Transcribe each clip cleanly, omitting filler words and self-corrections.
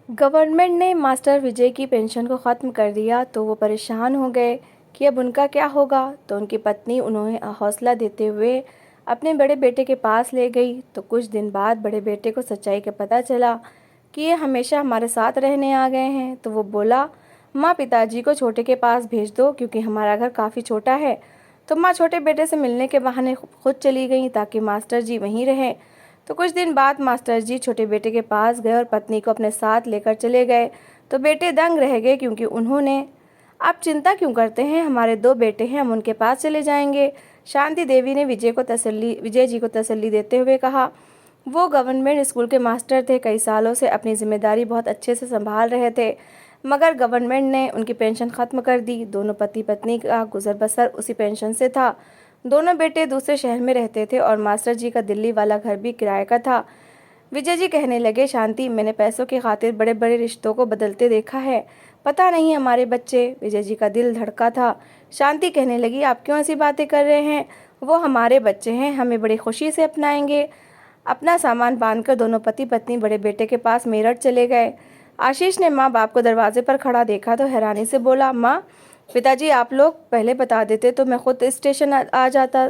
Government ने master विजय की pension को ख़त्म कर दिया तो वो परेशान हो गए कि अब उनका क्या होगा। तो उनकी पत्नी उन्हें हौसला देते हुए अपने बड़े बेटे के पास ले गई। तो कुछ दिन बाद बड़े बेटे को सच्चाई का पता चला कि ये हमेशा हमारे साथ रहने आ गए हैं। तो वो बोला, माँ पिताजी को छोटे के पास भेज दो क्योंकि हमारा घर काफ़ी छोटा है। तो माँ छोटे बेटे से मिलने के बहाने खुद चली गई ताकि मास्टर जी वहीं रहें। तो कुछ दिन बाद मास्टर जी छोटे बेटे के पास गए और पत्नी को अपने साथ लेकर चले गए। तो बेटे दंग रह गए क्योंकि उन्होंने, आप चिंता क्यों करते हैं, हमारे दो बेटे हैं, हम उनके पास चले जाएंगे। शांति देवी ने विजय जी को तसल्ली देते हुए कहा। वो गवर्नमेंट स्कूल के मास्टर थे, कई सालों से अपनी जिम्मेदारी बहुत अच्छे से संभाल रहे थे, मगर गवर्नमेंट ने उनकी पेंशन ख़त्म कर दी। दोनों पति पत्नी का गुजर बसर उसी पेंशन से था। दोनों बेटे दूसरे शहर में रहते थे और मास्टर जी का दिल्ली वाला घर भी किराए का था। विजय जी कहने लगे, शांति, मैंने पैसों की खातिर बड़े बड़े रिश्तों को बदलते देखा है, पता नहीं हमारे बच्चे। विजय जी का दिल धड़का था। शांति कहने लगी, आप क्यों ऐसी बातें कर रहे हैं, वो हमारे बच्चे हैं, हमें बड़ी खुशी से अपनाएंगे। अपना सामान बांधकर दोनों पति पत्नी बड़े बेटे के पास मेरठ चले गए। आशीष ने माँ बाप को दरवाजे पर खड़ा देखा तो हैरानी से बोला, माँ, पिताजी आप लोग पहले बता देते तो मैं खुद स्टेशन आ जाता।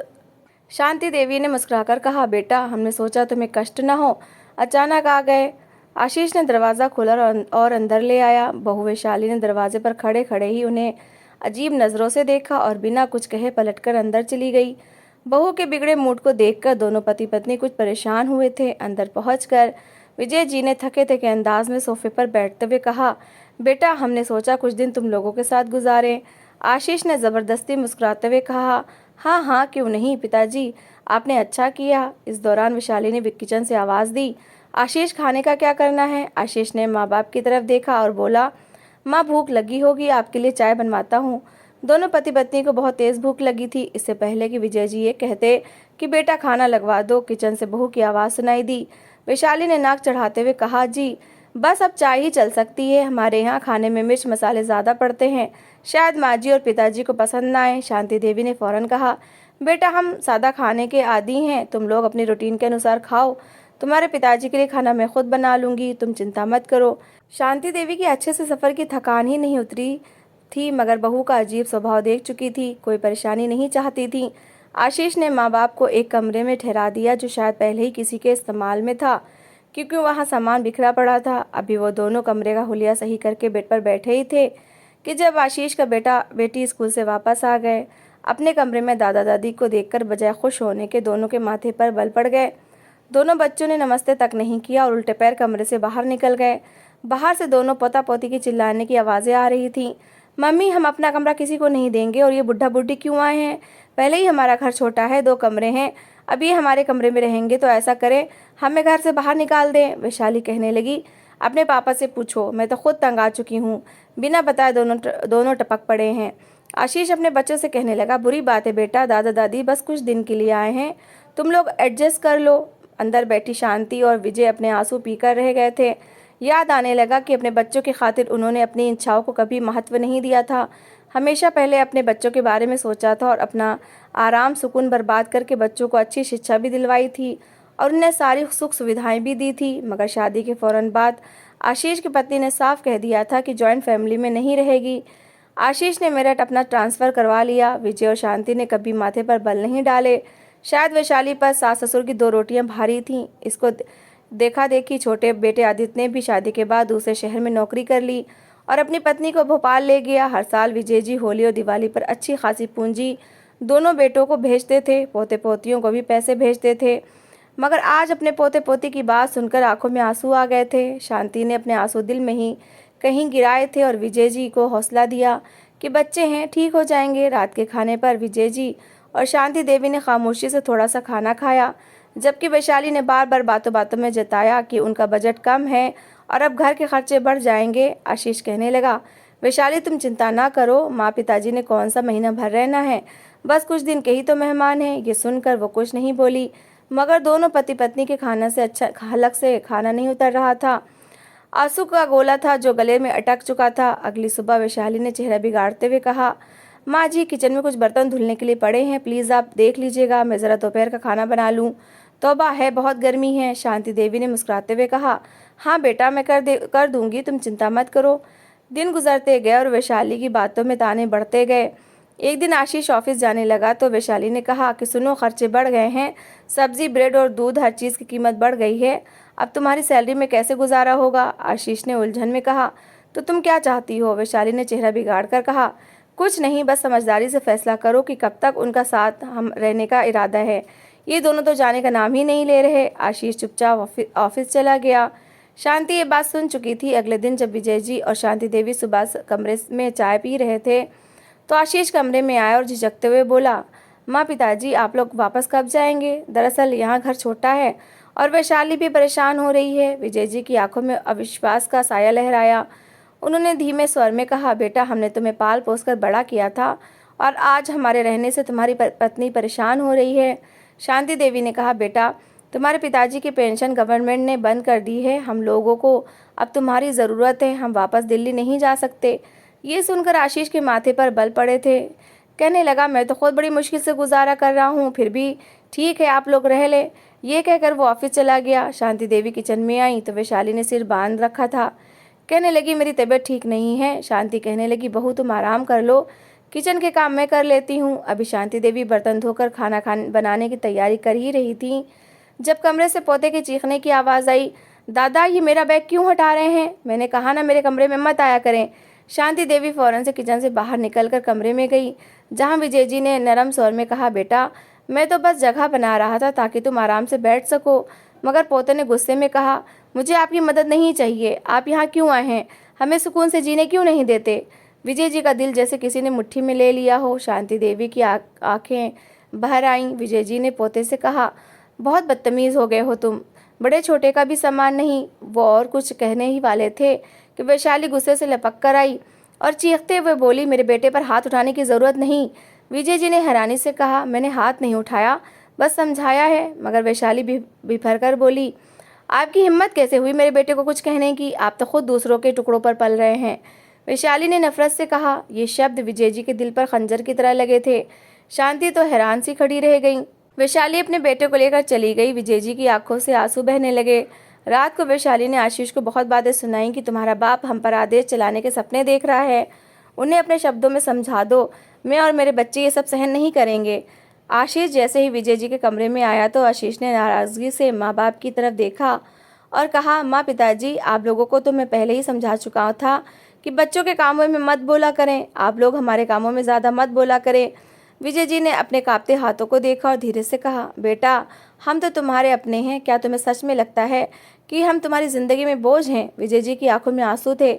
शांति देवी ने मुस्कुराकर कहा, बेटा, हमने सोचा तुम्हें कष्ट न हो, अचानक आ गए। आशीष ने दरवाज़ा खोला और अंदर ले आया। बहू वैशाली ने दरवाजे पर खड़े खड़े ही उन्हें अजीब नज़रों से देखा और बिना कुछ कहे पलटकर अंदर चली गई। बहू के बिगड़े मूड को देखकर दोनों पति पत्नी कुछ परेशान हुए थे। अंदर पहुंचकर विजय जी ने थके थके अंदाज में सोफे पर बैठते हुए कहा, बेटा, हमने सोचा कुछ दिन तुम लोगों के साथ गुजारें। आशीष ने ज़बरदस्ती मुस्कुराते हुए कहा, हाँ हाँ, क्यों नहीं पिताजी, आपने अच्छा किया। इस दौरान विशाली ने किचन से आवाज़ दी, आशीष, खाने का क्या करना है। आशीष ने माँ बाप की तरफ देखा और बोला, माँ, भूख लगी होगी, आपके लिए चाय बनवाता हूँ। दोनों पति पत्नी को बहुत तेज़ भूख लगी थी। इससे पहले कि विजय जी ये कहते कि बेटा खाना लगवा दो, किचन से बहू की आवाज़ सुनाई दी। वैशाली ने नाक चढ़ाते हुए कहा, जी बस अब चाय ही चल सकती है, हमारे यहाँ खाने में मिर्च मसाले ज़्यादा पड़ते हैं, शायद माँ जी और पिताजी को पसंद ना आए। शांति देवी ने फ़ौरन कहा, बेटा, हम सादा खाने के आदी हैं, तुम लोग अपनी रूटीन के अनुसार खाओ, तुम्हारे पिताजी के लिए खाना मैं खुद बना लूँगी, तुम चिंता मत करो। शांति देवी की अच्छे से सफ़र की थकान ही नहीं उतरी थी, मगर बहू का अजीब स्वभाव देख चुकी थी, कोई परेशानी नहीं चाहती थी। आशीष ने माँ बाप को एक कमरे में ठहरा दिया जो शायद पहले ही किसी के इस्तेमाल में था, क्योंकि वहाँ सामान बिखरा पड़ा था। अभी वो दोनों कमरे का हुलिया सही करके बेड पर बैठे ही थे कि जब आशीष का बेटा बेटी स्कूल से वापस आ गए। अपने कमरे में दादा दादी को देखकर बजाय खुश होने के दोनों के माथे पर बल पड़ गए। दोनों बच्चों ने नमस्ते तक नहीं किया और उल्टे पैर कमरे से बाहर निकल गए। बाहर से दोनों पोता पोती की चिल्लाने की आवाज़ें आ रही थीं। मम्मी, हम अपना कमरा किसी को नहीं देंगे, और ये बुढ़ा बुढ़ी क्यों आए हैं, पहले ही हमारा घर छोटा है, 2 कमरे हैं, अब ये हमारे कमरे में रहेंगे तो ऐसा करें हमें घर से बाहर निकाल दें। वैशाली कहने लगी, अपने पापा से पूछो, मैं तो खुद तंग आ चुकी हूँ, बिना बताए दोनों टपक पड़े हैं। आशीष अपने बच्चों से कहने लगा, बुरी बात है बेटा, दादा दादी बस कुछ दिन के लिए आए हैं, तुम लोग एडजस्ट कर लो। अंदर बैठी शांति और विजय अपने आंसू पीकर रह गए थे। याद आने लगा कि अपने बच्चों की खातिर उन्होंने अपनी इच्छाओं को कभी महत्व नहीं दिया था, हमेशा पहले अपने बच्चों के बारे में सोचा था और अपना आराम सुकून बर्बाद करके बच्चों को अच्छी शिक्षा भी दिलवाई थी और उन्हें सारी सुख सुविधाएं भी दी थी। मगर शादी के फ़ौरन बाद आशीष की पत्नी ने साफ कह दिया था कि जॉइंट फैमिली में नहीं रहेगी। आशीष ने मेरठ अपना ट्रांसफ़र करवा लिया। विजय और शांति ने कभी माथे पर बल नहीं डाले। शायद वैशाली पर सास ससुर की 2 रोटियां भारी थीं। इसको देखा देखी छोटे बेटे आदित्य ने भी शादी के बाद दूसरे शहर में नौकरी कर ली और अपनी पत्नी को भोपाल ले गया। हर साल विजय जी होली और दिवाली पर अच्छी खासी पूंजी दोनों बेटों को भेजते थे, पोते पोतियों को भी पैसे भेजते थे, मगर आज अपने पोते पोती की बात सुनकर आंखों में आंसू आ गए थे। शांति ने अपने आंसू दिल में ही कहीं गिराए थे और विजय जी को हौसला दिया कि बच्चे हैं, ठीक हो जाएंगे। रात के खाने पर विजय जी और शांति देवी ने खामोशी से थोड़ा सा खाना खाया, जबकि वैशाली ने बार बार बातों बातों में जताया कि उनका बजट कम है और अब घर के खर्चे बढ़ जाएंगे। आशीष कहने लगा, वैशाली, तुम चिंता ना करो, माँ पिताजी ने कौन सा महीना भर रहना है, बस कुछ दिन के ही तो मेहमान हैं। ये सुनकर वो कुछ नहीं बोली, मगर दोनों पति पत्नी के खाना से अच्छा हलक से खाना नहीं उतर रहा था। आंसू का गोला था जो गले में अटक चुका था। अगली सुबह वैशाली ने चेहरा बिगाड़ते हुए कहा, माँ जी, किचन में कुछ बर्तन धुलने के लिए पड़े हैं, प्लीज़ आप देख लीजिएगा, मैं ज़रा दोपहर का खाना बना लूँ। तौबा है, बहुत गर्मी है। शांति देवी ने मुस्कुराते हुए कहा, हाँ बेटा, मैं कर दूंगी, तुम चिंता मत करो। दिन गुजरते गए और वैशाली की बातों में ताने बढ़ते गए। एक दिन आशीष ऑफिस जाने लगा तो वैशाली ने कहा कि सुनो, खर्चे बढ़ गए हैं, सब्जी, ब्रेड और दूध, हर चीज़ की कीमत बढ़ गई है। अब तुम्हारी सैलरी में कैसे गुजारा होगा? आशीष ने उलझन में कहा। तो तुम क्या चाहती हो? वैशाली ने चेहरा बिगाड़ कर कहा। कुछ नहीं, बस समझदारी से फैसला करो कि कब तक उनका साथ हम रहने का इरादा है। ये दोनों तो जाने का नाम ही नहीं ले रहे। आशीष चुपचाप ऑफिस चला गया। शांति ये बात सुन चुकी थी। अगले दिन जब विजय जी और शांति देवी सुबह कमरे में चाय पी रहे थे तो आशीष कमरे में आया और झिझकते हुए बोला, माँ, पिताजी आप लोग वापस कब जाएंगे? दरअसल यहाँ घर छोटा है और वैशाली भी परेशान हो रही है। विजय जी की आंखों में अविश्वास का साया लहराया। उन्होंने धीमे स्वर में कहा, बेटा, हमने तुम्हें पाल पोस कर बड़ा किया था और आज हमारे रहने से तुम्हारी पत्नी परेशान हो रही है। शांति देवी ने कहा, बेटा, तुम्हारे पिताजी की पेंशन गवर्नमेंट ने बंद कर दी है। हम लोगों को अब तुम्हारी ज़रूरत है, हम वापस दिल्ली नहीं जा सकते। ये सुनकर आशीष के माथे पर बल पड़े थे। कहने लगा, मैं तो खुद बड़ी मुश्किल से गुजारा कर रहा हूँ, फिर भी ठीक है, आप लोग रह ले। ये कहकर वो ऑफिस चला गया। शांति देवी किचन में आई तो वैशाली ने सिर बांध रखा था। कहने लगी, मेरी तबीयत ठीक नहीं है। शांति कहने लगी, बहू तुम आराम कर लो, किचन के काम मैं कर लेती हूँ। अभी शांति देवी बर्तन धोकर खाना बनाने की तैयारी कर ही रही थी जब कमरे से पोते के चीखने की आवाज़ आई। दादा, ये मेरा बैग क्यों हटा रहे हैं? मैंने कहा ना मेरे कमरे में मत आया करें। शांति देवी फौरन से किचन से बाहर निकलकर कमरे में गई जहाँ विजय जी ने नरम स्वर में कहा, बेटा, मैं तो बस जगह बना रहा था ताकि तुम आराम से बैठ सको। मगर पोते ने गुस्से में कहा, मुझे आपकी मदद नहीं चाहिए। आप यहाँ क्यों आए हैं? हमें सुकून से जीने क्यों नहीं देते? विजय जी का दिल जैसे किसी ने मुट्ठी में ले लिया हो। शांति देवी की आंखें बाहर आईं। विजय जी ने पोते से कहा, बहुत बदतमीज़ हो गए हो तुम, बड़े छोटे का भी सम्मान नहीं। वो और कुछ कहने ही वाले थे कि वैशाली गुस्से से लपक कर आई और चीखते हुए बोली, मेरे बेटे पर हाथ उठाने की ज़रूरत नहीं। विजय जी ने हैरानी से कहा, मैंने हाथ नहीं उठाया, बस समझाया है। मगर वैशाली बिफर कर बोली, आपकी हिम्मत कैसे हुई मेरे बेटे को कुछ कहने की? आप तो खुद दूसरों के टुकड़ों पर पल रहे हैं। वैशाली ने नफरत से कहा। ये शब्द विजय जी के दिल पर खंजर की तरह लगे थे। शांति तो हैरान सी खड़ी रह गई। वैशाली अपने बेटे को लेकर चली गई। विजय जी की आंखों से आंसू बहने लगे। रात को वैशाली ने आशीष को बहुत बातें सुनाई कि तुम्हारा बाप हम पर आदेश चलाने के सपने देख रहा है, उन्हें अपने शब्दों में समझा दो, मैं और मेरे बच्चे ये सब सहन नहीं करेंगे। आशीष जैसे ही विजय जी के कमरे में आया तो आशीष ने नाराज़गी से माँ बाप की तरफ देखा और कहा, माँ, पिताजी, आप लोगों को तो मैं पहले ही समझा चुका था कि बच्चों के कामों में मत बोला करें, आप लोग हमारे कामों में ज़्यादा मत बोला करें। विजय जी ने अपने कांपते हाथों को देखा और धीरे से कहा, बेटा, हम तो तुम्हारे अपने हैं, क्या तुम्हें सच में लगता है कि हम तुम्हारी ज़िंदगी में बोझ हैं? विजय जी की आंखों में आंसू थे,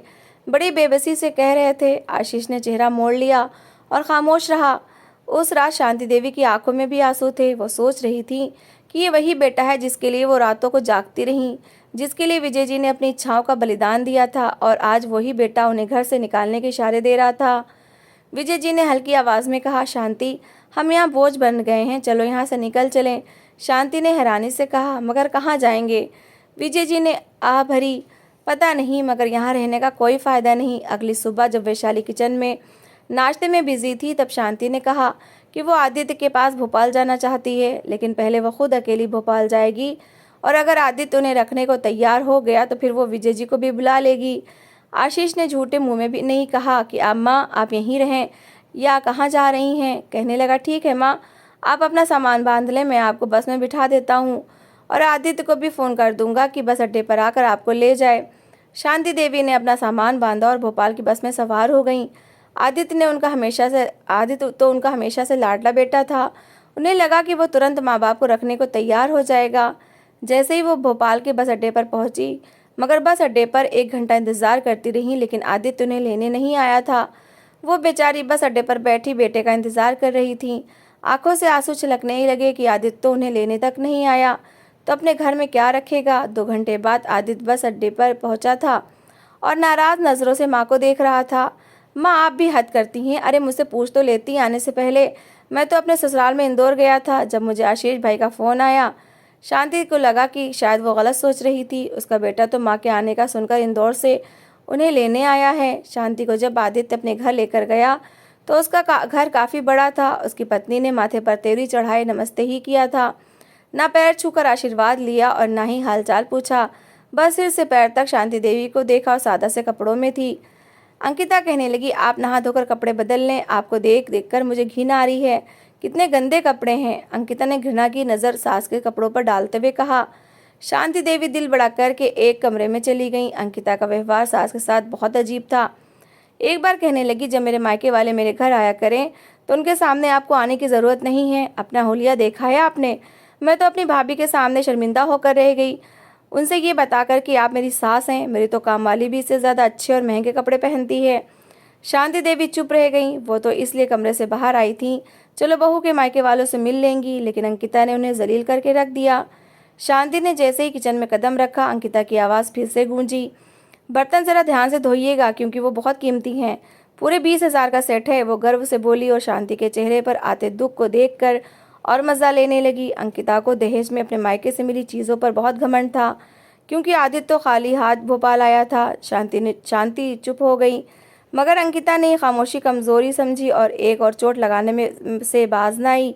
बड़ी बेबसी से कह रहे थे। आशीष ने चेहरा मोड़ लिया और खामोश रहा। उस रात शांति देवी की आंखों में भी आंसू थे। वो सोच रही थी कि ये वही बेटा है जिसके लिए वो रातों को जागती रहीं, जिसके लिए विजय जी ने अपनी इच्छाओं का बलिदान दिया था, और आज वही बेटा उन्हें घर से निकालने के इशारे दे रहा था। विजय जी ने हल्की आवाज़ में कहा, शांति, हम यहाँ बोझ बन गए हैं, चलो यहाँ से निकल चलें। शांति ने हैरानी से कहा, मगर कहाँ जाएंगे? विजय जी ने आह भरी, पता नहीं, मगर यहाँ रहने का कोई फ़ायदा नहीं। अगली सुबह जब वैशाली किचन में नाश्ते में बिजी थी तब शांति ने कहा कि वो आदित्य के पास भोपाल जाना चाहती है, लेकिन पहले वो खुद अकेली भोपाल जाएगी और अगर आदित्य उन्हें रखने को तैयार हो गया तो फिर वो विजय जी को भी बुला लेगी। आशीष ने झूठे मुंह में भी नहीं कहा कि अम्मा आप यहीं रहें या कहाँ जा रही हैं। कहने लगा, ठीक है माँ, आप अपना सामान बांध लें, मैं आपको बस में बिठा देता हूँ और आदित्य को भी फ़ोन कर दूंगा कि बस अड्डे पर आकर आपको ले जाए। शांति देवी ने अपना सामान बांधा और भोपाल की बस में सवार हो गईं। आदित्य तो उनका हमेशा से लाडला बेटा था। उन्हें लगा कि वो तुरंत माँ बाप को रखने को तैयार हो जाएगा। जैसे ही वो भोपाल के बस अड्डे पर पहुंची, मगर बस अड्डे पर 1 घंटा इंतज़ार करती रही, लेकिन आदित्य उन्हें लेने नहीं आया था। वो बेचारी बस अड्डे पर बैठी बेटे का इंतज़ार कर रही थी। आंखों से आंसू छलकने ही लगे कि आदित्य तो उन्हें लेने तक नहीं आया तो अपने घर में क्या रखेगा। 2 घंटे बाद आदित्य बस अड्डे पर पहुंचा था और नाराज़ नज़रों से माँ को देख रहा था। माँ, आप भी हद करती हैं, अरे मुझसे पूछ तो लेती आने से पहले। मैं तो अपने ससुराल में इंदौर गया था जब मुझे आशीष भाई का फ़ोन आया। शांति को लगा कि शायद वो गलत सोच रही थी, उसका बेटा तो माँ के आने का सुनकर इंदौर से उन्हें लेने आया है। शांति को जब आदित्य अपने घर लेकर गया तो उसका घर काफ़ी बड़ा था। उसकी पत्नी ने माथे पर तेरी चढ़ाए नमस्ते ही किया था, ना पैर छूकर आशीर्वाद लिया और ना ही हालचाल पूछा। बस सिर से पैर तक शांति देवी को देखा और सादा से कपड़ों में थी। अंकिता कहने लगी, आप नहा धोकर कपड़े बदल लें, आपको देख देख कर मुझे घिन आ रही है, कितने गंदे कपड़े हैं। अंकिता ने घृणा की नज़र सास के कपड़ों पर डालते हुए कहा। शांति देवी दिल बड़ा करके एक कमरे में चली गई। अंकिता का व्यवहार सास के साथ बहुत अजीब था। एक बार कहने लगी, जब मेरे मायके वाले मेरे घर आया करें तो उनके सामने आपको आने की ज़रूरत नहीं है। अपना हुलिया देखा है आपने? मैं तो अपनी भाभी के सामने शर्मिंदा होकर रह गई, उनसे ये बताकर कि आप मेरी सास हैं। मेरी तो कामवाली भी इससे ज़्यादा अच्छे और महंगे कपड़े पहनती है। शांति देवी चुप रह गई। वो तो इसलिए कमरे से बाहर आई थी, चलो बहू के मायके वालों से मिल लेंगी, लेकिन अंकिता ने उन्हें जलील करके रख दिया। शांति ने जैसे ही किचन में कदम रखा, अंकिता की आवाज़ फिर से गूंजी, बर्तन ज़रा ध्यान से धोइएगा क्योंकि वो बहुत कीमती हैं, पूरे 20,000 का सेट है। वो गर्व से बोली और शांति के चेहरे पर आते दुख को देखकर और मज़ा लेने लगी। अंकिता को दहेज में अपने मायके से मिली चीज़ों पर बहुत घमंड था, क्योंकि आदित्य तो खाली हाथ भोपाल आया था। शांति चुप हो गई, मगर अंकिता ने खामोशी कमज़ोरी समझी और एक और चोट लगाने में से बाज न आई।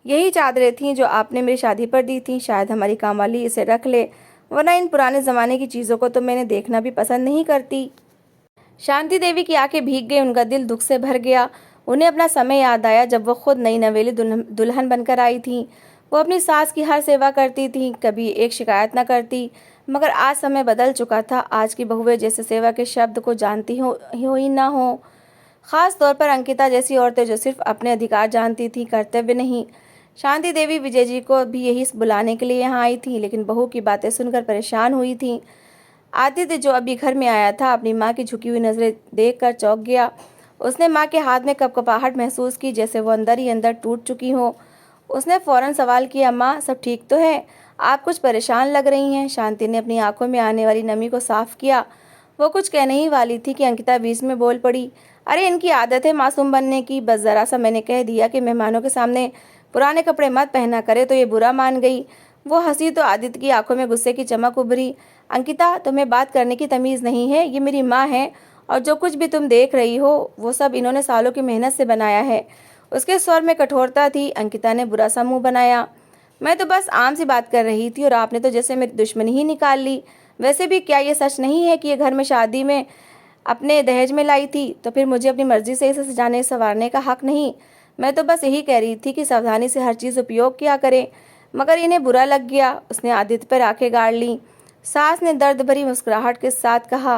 यही चादरें थीं जो आपने मेरी शादी पर दी थीं, शायद हमारी कामवाली इसे रख ले, वरना इन पुराने ज़माने की चीज़ों को तो मैंने देखना भी पसंद नहीं करती। शांति देवी की आंखें भीग गई, उनका दिल दुख से भर गया। उन्हें अपना समय याद आया जब वो खुद नई नवेली दुल्हन बनकर आई थी। वो अपनी सास की हर सेवा करती थी, कभी एक शिकायत न करती। मगर आज समय बदल चुका था। आज की बहुएं जैसे सेवा के शब्द को जानती हो ही ना हो। ख़ास तौर पर अंकिता जैसी औरतें जो सिर्फ अपने अधिकार जानती थी, कर्तव्य नहीं। शांति देवी विजय जी को भी यही बुलाने के लिए यहाँ आई थी, लेकिन बहू की बातें सुनकर परेशान हुई थी। आदित्य जो अभी घर में आया था, अपनी माँ की झुकी हुई नज़रें देखकर चौंक गया। उसने माँ के हाथ में कपकपाहट महसूस की, जैसे वो अंदर ही अंदर टूट चुकी हो। उसने फौरन सवाल किया, माँ सब ठीक तो है? आप कुछ परेशान लग रही हैं। शांति ने अपनी आंखों में आने वाली नमी को साफ किया। वो कुछ कहने ही वाली थी कि अंकिता बीच में बोल पड़ी, अरे इनकी आदत है मासूम बनने की, बस ज़रा सा मैंने कह दिया कि मेहमानों के सामने पुराने कपड़े मत पहना करे तो ये बुरा मान गई। वो हंसी तो आदित्य की आंखों में गुस्से की चमक उभरी। अंकिता, तुम्हें बात करने की तमीज़ नहीं है, ये मेरी माँ है और जो कुछ भी तुम देख रही हो वो सब इन्होंने सालों की मेहनत से बनाया है। उसके स्वर में कठोरता थी। अंकिता ने बुरा सा मुंह बनाया, मैं तो बस आम सी बात कर रही थी और आपने तो जैसे मेरी दुश्मनी ही निकाल ली। वैसे भी क्या ये सच नहीं है कि ये घर में शादी में अपने दहेज में लाई थी? तो फिर मुझे अपनी मर्जी से इसे सजाने संवारने का हक नहीं? मैं तो बस यही कह रही थी कि सावधानी से हर चीज़ उपयोग किया करें। मगर इन्हें बुरा लग गया। उसने आदित्य पर आंखें गाड़ लीं। सास ने दर्द भरी मुस्कुराहट के साथ कहा,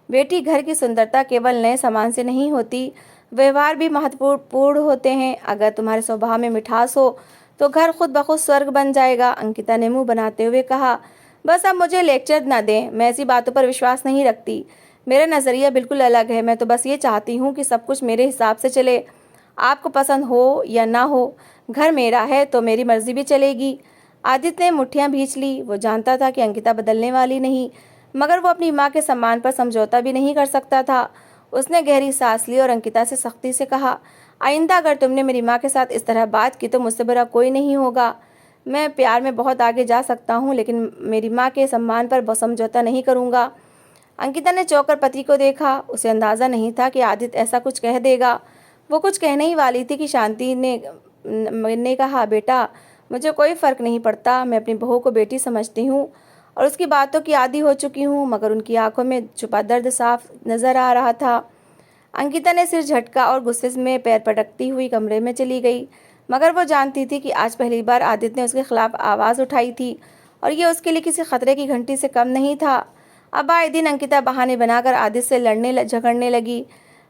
बेटी घर की सुंदरता केवल नए सामान से नहीं होती, व्यवहार भी महत्वपूर्ण होते हैं। अगर तुम्हारे स्वभाव में मिठास हो तो घर खुद ब खुद स्वर्ग बन जाएगा। अंकिता ने मुंह बनाते हुए कहा, बस अब मुझे लेक्चर ना दें, मैं ऐसी बातों पर विश्वास नहीं रखती। मेरा नज़रिया बिल्कुल अलग है। मैं तो बस ये चाहती हूँ कि सब कुछ मेरे हिसाब से चले, आपको पसंद हो या ना हो। घर मेरा है तो मेरी मर्जी भी चलेगी। आदित्य ने मुट्ठियाँ भींच ली। वो जानता था कि अंकिता बदलने वाली नहीं, मगर वो अपनी माँ के सम्मान पर समझौता भी नहीं कर सकता था। उसने गहरी सांस ली और अंकिता से सख्ती से कहा, आइंदा अगर तुमने मेरी माँ के साथ इस तरह बात की तो मुझसे बुरा कोई नहीं होगा। मैं प्यार में बहुत आगे जा सकता हूँ, लेकिन मेरी माँ के सम्मान पर समझौता नहीं करूँगा। अंकिता ने चौंक कर पति को देखा। उसे अंदाज़ा नहीं था कि आदित्य ऐसा कुछ कह देगा। वो कुछ कहने ही वाली थी कि शांति ने कहा, बेटा मुझे कोई फ़र्क नहीं पड़ता, मैं अपनी बहू को बेटी समझती हूँ और उसकी बातों की आदी हो चुकी हूँ। मगर उनकी आंखों में छुपा दर्द साफ नज़र आ रहा था। अंकिता ने सिर झटका और गुस्से में पैर पटकती हुई कमरे में चली गई। मगर वो जानती थी कि आज पहली बार आदित्य ने उसके खिलाफ आवाज़ उठाई थी और ये उसके लिए किसी खतरे की घंटी से कम नहीं था। अब आए दिन अंकिता बहाने बनाकर आदित्य से लड़ने झगड़ने लगी।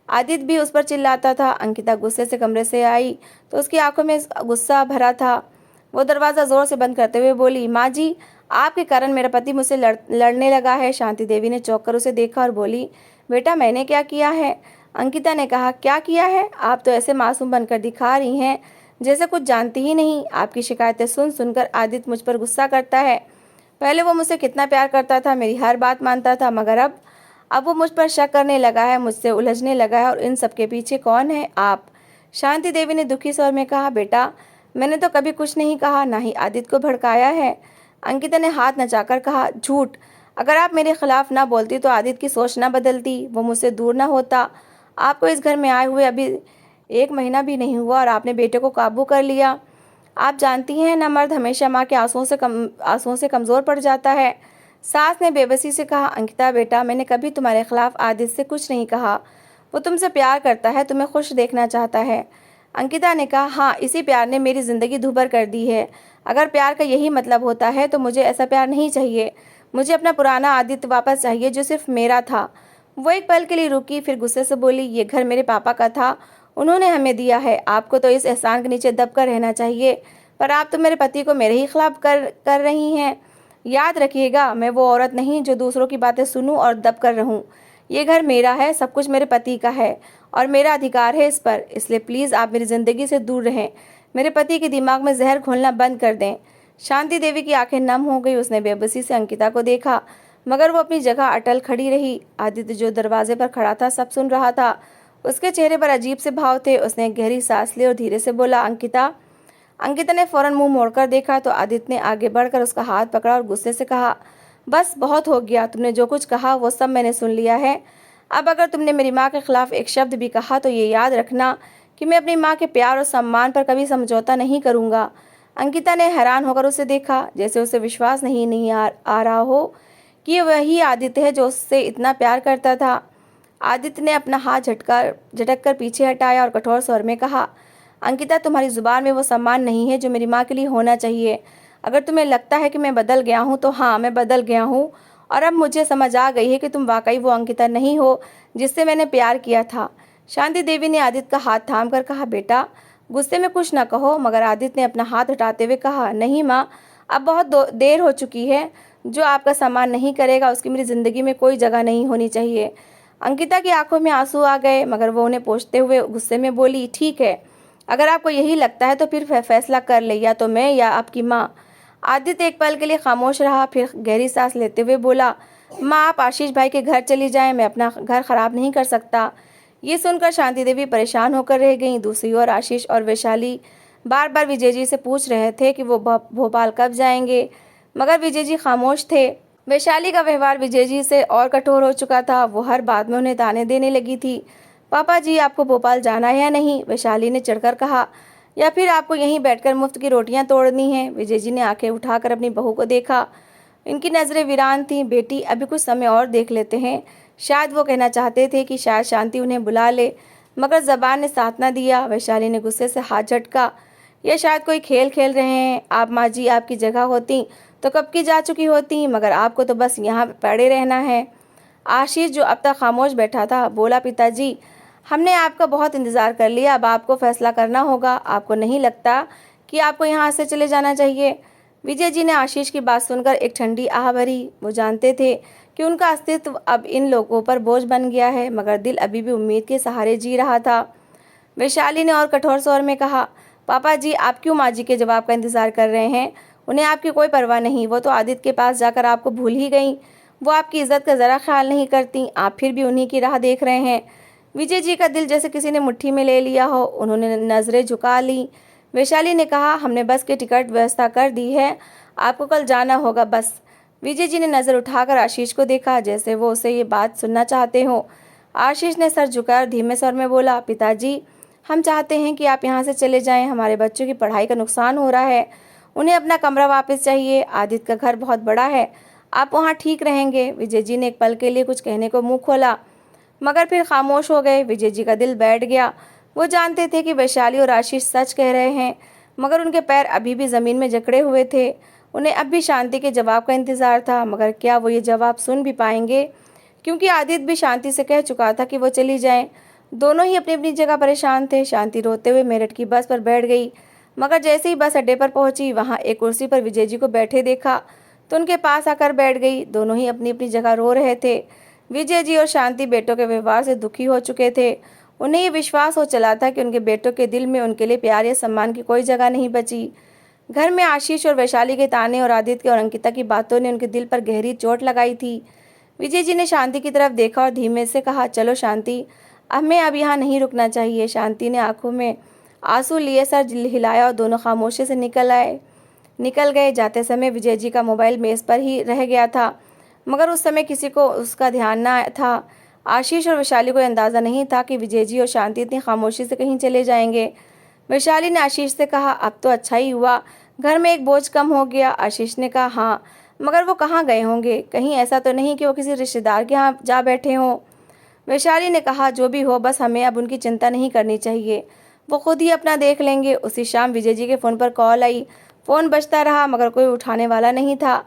आदित्य भी उस पर चिल्लाता था। अंकिता गुस्से से कमरे से आई तो उसकी आंखों में गुस्सा भरा था। वो दरवाज़ा ज़ोर से बंद करते हुए बोली, माँ जी आपके कारण मेरा पति मुझसे लड़ने लगा है। शांति देवी ने चौंक कर उसे देखा और बोली, बेटा मैंने क्या किया है? अंकिता ने कहा, क्या किया है? आप तो ऐसे मासूम बनकर दिखा रही हैं जैसे कुछ जानती ही नहीं। आपकी शिकायतें सुन सुनकर आदित्य मुझ पर गुस्सा करता है। पहले वो मुझसे कितना प्यार करता था, मेरी हर बात मानता था, मगर अब वो मुझ पर शक करने लगा है, मुझसे उलझने लगा है। और इन सब के पीछे कौन है? आप। शांति देवी ने दुखी स्वर में कहा, बेटा मैंने तो कभी कुछ नहीं कहा, ना ही आदित्य को भड़काया है। अंकिता ने हाथ नचाकर कहा, झूठ। अगर आप मेरे खिलाफ ना बोलती तो आदित्य की सोच ना बदलती, वो मुझसे दूर ना होता। आपको इस घर में आए हुए अभी 1 महीना भी नहीं हुआ और आपने बेटे को काबू कर लिया। आप जानती हैं ना, मर्द हमेशा माँ के आंसुओं से कमज़ोर पड़ जाता है। सास ने बेबसी से कहा, अंकिता बेटा, मैंने कभी तुम्हारे खिलाफ आदित्य से कुछ नहीं कहा। वो तुमसे प्यार करता है, तुम्हें खुश देखना चाहता है। अंकिता ने कहा, हाँ, इसी प्यार ने मेरी ज़िंदगी दूभर कर दी है। अगर प्यार का यही मतलब होता है तो मुझे ऐसा प्यार नहीं चाहिए। मुझे अपना पुराना आदित्य वापस चाहिए जो सिर्फ मेरा था। वो एक पल के लिए रुकी, फिर गुस्से से बोली, ये घर मेरे पापा का था, उन्होंने हमें दिया है। आपको तो इस एहसान के नीचे दब कर रहना चाहिए, पर आप तो मेरे पति को मेरे ही खिलाफ कर रही हैं। याद रखिएगा, मैं वो औरत नहीं जो दूसरों की बातें सुनूं और दब कर रहूं। ये घर मेरा है, सब कुछ मेरे पति का है और मेरा अधिकार है इस पर, इसलिए प्लीज़ आप मेरी ज़िंदगी से दूर रहें। मेरे पति के दिमाग में जहर घोलना बंद कर दें। शांति देवी की आंखें नम हो गई। उसने बेबसी से अंकिता को देखा, मगर वो अपनी जगह अटल खड़ी रही। आदित्य जो दरवाजे पर खड़ा था सब सुन रहा था। उसके चेहरे पर अजीब से भाव थे। उसने एक गहरी सांस ली और धीरे से बोला, अंकिता। अंकिता ने फौरन मुंह मोड़कर देखा तो आदित्य ने आगे बढ़कर उसका हाथ पकड़ा और गुस्से से कहा, बस बहुत हो गया, तुमने जो कुछ कहा वो सब मैंने सुन लिया है। अब अगर तुमने मेरी माँ के खिलाफ एक शब्द भी कहा तो ये याद रखना कि मैं अपनी माँ के प्यार और सम्मान पर कभी समझौता नहीं करूँगा। अंकिता ने हैरान होकर उसे देखा, जैसे उसे विश्वास नहीं आ रहा हो कि ये वही आदित्य है जो उससे इतना प्यार करता था। आदित्य ने अपना हाथ झटक कर पीछे हटाया और कठोर स्वर में कहा, अंकिता, तुम्हारी जुबान में वो सम्मान नहीं है जो मेरी माँ के लिए होना चाहिए। अगर तुम्हें लगता है कि मैं बदल गया हूँ तो हाँ, मैं बदल गया हूँ और अब मुझे समझ आ गई है कि तुम वाकई वो अंकिता नहीं हो जिससे मैंने प्यार किया था। शांति देवी ने आदित्य का हाथ थाम कर कहा, बेटा, गुस्से में कुछ न कहो। मगर आदित्य ने अपना हाथ हटाते हुए कहा, नहीं माँ, अब बहुत देर हो चुकी है। जो आपका सम्मान नहीं करेगा उसकी मेरी ज़िंदगी में कोई जगह नहीं होनी चाहिए। अंकिता की आंखों में आंसू आ गए, मगर वो उन्हें पोंछते हुए गुस्से में बोली, ठीक है, अगर आपको यही लगता है तो फिर फैसला कर ले, या तो मैं या आपकी माँ। आदित्य एक पल के लिए खामोश रहा, फिर गहरी सांस लेते हुए बोला, माँ, आप आशीष भाई के घर चली जाएं, मैं अपना घर खराब नहीं कर सकता। ये सुनकर शांति देवी परेशान होकर रह गईं। दूसरी ओर आशीष और वैशाली बार बार विजय जी से पूछ रहे थे कि वो भोपाल कब जाएंगे, मगर विजय जी खामोश थे। वैशाली का व्यवहार विजय जी से और कठोर हो चुका था। वो हर बात में उन्हें ताने देने लगी थी। पापा जी, आपको भोपाल जाना है या नहीं? वैशाली ने चिढ़कर कहा, या फिर आपको यहीं बैठकर मुफ्त की रोटियां तोड़नी हैं? विजय जी ने आंखें उठाकर अपनी बहू को देखा। इनकी नज़रें वीरान थीं। बेटी, अभी कुछ समय और देख लेते हैं। शायद वो कहना चाहते थे कि शायद शांति उन्हें बुला ले, मगर जबान ने साथ न दिया। वैशाली ने गुस्से से हाथ झटका, ये शायद कोई खेल खेल रहे हैं। आप माँ जी आपकी जगह होती तो कब की जा चुकी होती, मगर आपको तो बस यहाँ पड़े रहना है। आशीष, जो अब तक खामोश बैठा था, बोला, पिताजी, हमने आपका बहुत इंतज़ार कर लिया, अब आपको फैसला करना होगा। आपको नहीं लगता कि आपको यहाँ से चले जाना चाहिए? विजय जी ने आशीष की बात सुनकर एक ठंडी आह भरी। वो जानते थे कि उनका अस्तित्व अब इन लोगों पर बोझ बन गया है, मगर दिल अभी भी उम्मीद के सहारे जी रहा था। वैशाली ने और कठोर स्वर में कहा, पापा जी, आप क्यों माँ जी के जवाब का इंतज़ार कर रहे हैं? उन्हें आपकी कोई परवाह नहीं। वो तो आदित्य के पास जाकर आपको भूल ही गई। वो आपकी इज्जत का ज़रा ख्याल नहीं करती। आप फिर भी उन्हीं की राह देख रहे हैं। विजय जी का दिल जैसे किसी ने मुट्ठी में ले लिया हो। उन्होंने नज़रें झुका ली। वैशाली ने कहा, हमने बस की टिकट व्यवस्था कर दी है, आपको कल जाना होगा बस। विजय जी ने नज़र उठाकर आशीष को देखा, जैसे वो उसे ये बात सुनना चाहते हो। आशीष ने सर झुकाकर धीमे स्वर में बोला, पिताजी, हम चाहते हैं कि आप यहाँ से चले जाएं। हमारे बच्चों की पढ़ाई का नुकसान हो रहा है। उन्हें अपना कमरा वापस चाहिए। आदित्य का घर बहुत बड़ा है, आप वहाँ ठीक रहेंगे। विजय जी ने एक पल के लिए कुछ कहने को मुंह खोला, मगर फिर खामोश हो गए। विजय जी का दिल बैठ गया। वो जानते थे कि वैशाली और आशीष सच कह रहे हैं, मगर उनके पैर अभी भी ज़मीन में जकड़े हुए थे। उन्हें अब भी शांति के जवाब का इंतज़ार था, मगर क्या वो ये जवाब सुन भी पाएंगे? क्योंकि आदित्य भी शांति से कह चुका था कि वो चली जाएं। दोनों ही अपनी अपनी जगह परेशान थे। शांति रोते हुए मेरठ की बस पर बैठ गई, मगर जैसे ही बस अड्डे पर पहुंची, वहां एक कुर्सी पर विजय जी को बैठे देखा तो उनके पास आकर बैठ गई। दोनों ही अपनी अपनी जगह रो रहे थे। विजय जी और शांति बेटों के व्यवहार से दुखी हो चुके थे। उन्हें ये विश्वास हो चला था कि उनके बेटों के दिल में उनके लिए प्यार या सम्मान की कोई जगह नहीं बची। घर में आशीष और वैशाली के ताने और आदित्य और अंकिता की बातों ने उनके दिल पर गहरी चोट लगाई थी। विजय जी ने शांति की तरफ देखा और धीमे से कहा, चलो शांति, हमें अब यहाँ नहीं रुकना चाहिए। शांति ने आंखों में आंसू लिए सर हिलाया और दोनों खामोशी से निकल गए। जाते समय विजय जी का मोबाइल मेज़ पर ही रह गया था, मगर उस समय किसी को उसका ध्यान न था। आशीष और वैशाली को अंदाज़ा नहीं था कि विजय जी और शांति इतनी खामोशी से कहीं चले जाएंगे। वैशाली ने आशीष से कहा, अब तो अच्छा ही हुआ, घर में एक बोझ कम हो गया। आशीष ने कहा, हाँ, मगर वो कहाँ गए होंगे, कहीं ऐसा तो नहीं कि वो किसी रिश्तेदार के यहाँ जा बैठे हों। वैशाली ने कहा, जो भी हो, बस हमें अब उनकी चिंता नहीं करनी चाहिए, वो खुद ही अपना देख लेंगे। उसी शाम विजय जी के फ़ोन पर कॉल आई। फ़ोन बजता रहा मगर कोई उठाने वाला नहीं था।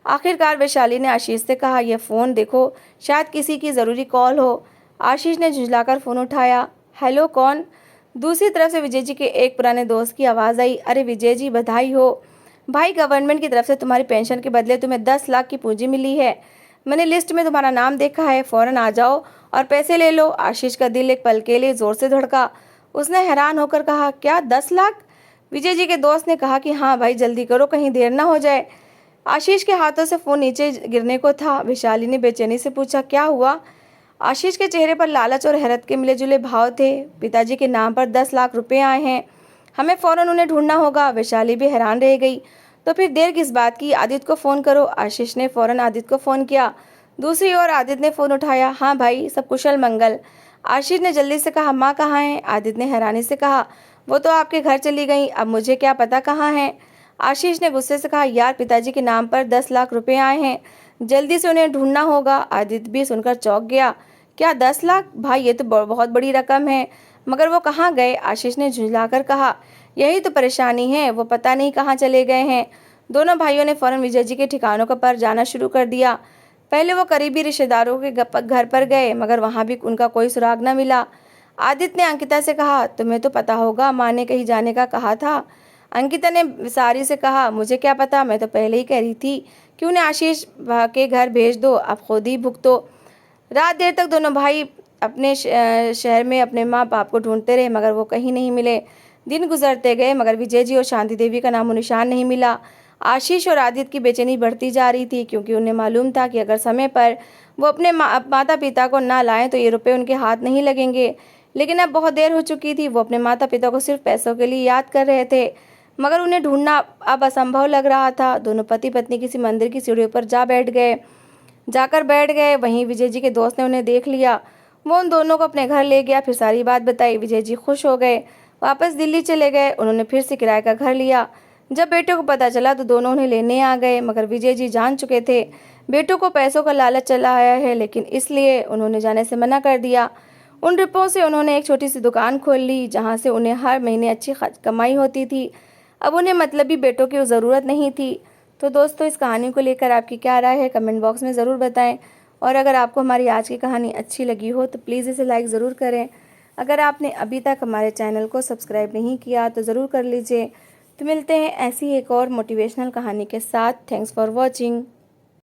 आखिरकार वैशाली ने आशीष से कहा, यह फ़ोन देखो, शायद किसी की ज़रूरी कॉल हो। आशीष ने झुंझलाकर फ़ोन उठाया। हेलो, कौन? दूसरी तरफ से विजय जी के एक पुराने दोस्त की आवाज़ आई। अरे विजय जी, बधाई हो भाई, गवर्नमेंट की तरफ से तुम्हारी पेंशन के बदले तुम्हें 10 लाख की पूंजी मिली है। मैंने लिस्ट में तुम्हारा नाम देखा है, फ़ौरन आ जाओ और पैसे ले लो। आशीष का दिल एक पल के लिए ज़ोर से धड़का। उसने हैरान होकर कहा, क्या 10 लाख? विजय जी के दोस्त ने कहा कि हाँ भाई, जल्दी करो, कहीं देर ना हो जाए। आशीष के हाथों से फ़ोन नीचे गिरने को था। वैशाली ने बेचैनी से पूछा, क्या हुआ? आशीष के चेहरे पर लालच और हैरत के मिले जुले भाव थे। पिताजी के नाम पर 10 लाख रुपए आए हैं, हमें फ़ौरन उन्हें ढूंढना होगा। वैशाली भी हैरान रह गई। तो फिर देर किस बात की, आदित्य को फ़ोन करो। आशीष ने फ़ौरन आदित्य को फ़ोन किया। दूसरी ओर आदित्य ने फ़ोन उठाया। हाँ भाई, सब कुशल मंगल। आशीष ने जल्दी से कहा, माँ कहाँ हैं? आदित्य ने हैरानी से कहा, वो तो आपके घर चली गई, अब मुझे क्या पता कहाँ हैं। आशीष ने गुस्से से कहा, यार, पिताजी के नाम पर 10 लाख रुपए आए हैं, जल्दी से उन्हें ढूंढना होगा। आदित्य भी सुनकर चौंक गया। क्या 10 लाख? भाई, ये तो बहुत बड़ी रकम है, मगर वो कहाँ गए? आशीष ने झुंझलाकर कहा, यही तो परेशानी है, वो पता नहीं कहाँ चले गए हैं। दोनों भाइयों ने फौरन विजय जी के ठिकानों पर जाना शुरू कर दिया। पहले वो करीबी रिश्तेदारों के घर पर गए, मगर वहाँ भी उनका कोई सुराग न मिला। आदित्य ने अंकिता से कहा, तुम्हें तो पता होगा, माँ ने कहीं जाने का कहा था। अंकिता ने विसारी से कहा, मुझे क्या पता, मैं तो पहले ही कह रही थी कि उन्हें आशीष के घर भेज दो, अब खुद ही भुगतो। रात देर तक दोनों भाई अपने शहर में अपने माँ बाप को ढूंढते रहे, मगर वो कहीं नहीं मिले। दिन गुजरते गए, मगर विजय जी और शांति देवी का नामो निशान नहीं मिला। आशीष और आदित्य की बेचैनी बढ़ती जा रही थी, क्योंकि उन्हें मालूम था कि अगर समय पर वो अपने माता पिता को ना लाएं तो ये रुपए उनके हाथ नहीं लगेंगे। लेकिन अब बहुत देर हो चुकी थी। वो अपने माता पिता को सिर्फ पैसों के लिए याद कर रहे थे, मगर उन्हें ढूंढना अब असंभव लग रहा था। दोनों पति पत्नी किसी मंदिर की सीढ़ियों पर जाकर बैठ गए। वहीं विजय जी के दोस्त ने उन्हें देख लिया। वो उन दोनों को अपने घर ले गया, फिर सारी बात बताई। विजय जी खुश हो गए, वापस दिल्ली चले गए। उन्होंने फिर से किराए का घर लिया। जब बेटों को पता चला तो दोनों उन्हें लेने आ गए, मगर विजय जी जान चुके थे बेटों को पैसों का लालच चला आया है, लेकिन इसलिए उन्होंने जाने से मना कर दिया। उन रुपयों से उन्होंने एक छोटी सी दुकान खोल ली, जहाँ से उन्हें हर महीने अच्छी कमाई होती थी। अब उन्हें मतलबी बेटों की ज़रूरत नहीं थी। तो दोस्तों, इस कहानी को लेकर आपकी क्या राय है, कमेंट बॉक्स में ज़रूर बताएं। और अगर आपको हमारी आज की कहानी अच्छी लगी हो तो प्लीज़ इसे लाइक ज़रूर करें। अगर आपने अभी तक हमारे चैनल को सब्सक्राइब नहीं किया तो ज़रूर कर लीजिए। तो मिलते हैं ऐसी एक और मोटिवेशनल कहानी के साथ। Thanks for watching.